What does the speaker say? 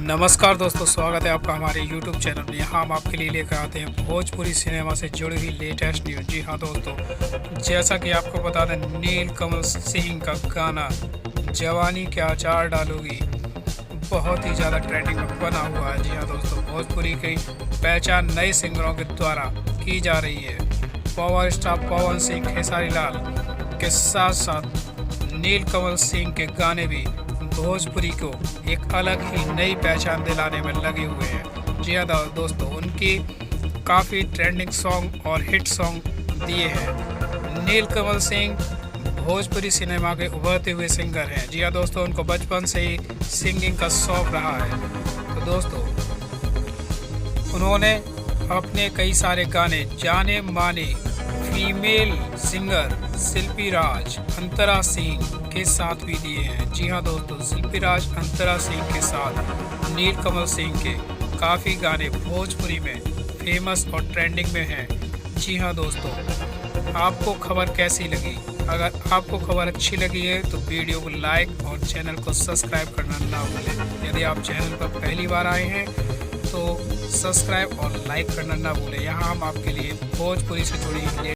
नमस्कार दोस्तों, स्वागत है आपका हमारे YouTube चैनल में। यहाँ हम आपके लिए लेकर आते हैं भोजपुरी सिनेमा से जुड़ी हुई लेटेस्ट न्यूज़। जी हाँ दोस्तों, जैसा कि आपको बता दें, नीलकमल सिंह का गाना जवानी के अचार डालोगी बहुत ही ज़्यादा ट्रेंडिंग में बना हुआ है। जी हाँ दोस्तों, भोजपुरी की पहचान नए सिंगरों के द्वारा की जा रही है। पावर स्टार पवन सिंह, खेसारी लाल के साथ साथ नीलकमल सिंह के गाने भी भोजपुरी को एक अलग ही नई पहचान दिलाने में लगे हुए हैं। जी हाँ दोस्तों, उनकी काफ़ी ट्रेंडिंग सॉन्ग और हिट सॉन्ग दिए हैं। नीलकमल सिंह भोजपुरी सिनेमा के उभरते हुए सिंगर हैं। जी हाँ दोस्तों, उनको बचपन से ही सिंगिंग का शौक रहा है। तो दोस्तों, उन्होंने अपने कई सारे गाने जाने माने फीमेल सिंगर शिल्पी राज, अंतरा सिंह के साथ भी दिए हैं। जी हाँ दोस्तों, शिल्पी राज, अंतरा सिंह के साथ नीलकमल सिंह के काफ़ी गाने भोजपुरी में फेमस और ट्रेंडिंग में हैं। जी हाँ दोस्तों, आपको खबर कैसी लगी? अगर आपको खबर अच्छी लगी है तो वीडियो को लाइक और चैनल को सब्सक्राइब करना ना भूलें। यदि आप चैनल पर पहली बार आए हैं तो सब्सक्राइब और लाइक करना ना भूलें। यहाँ हम आपके लिए भोजपुरी से जुड़ी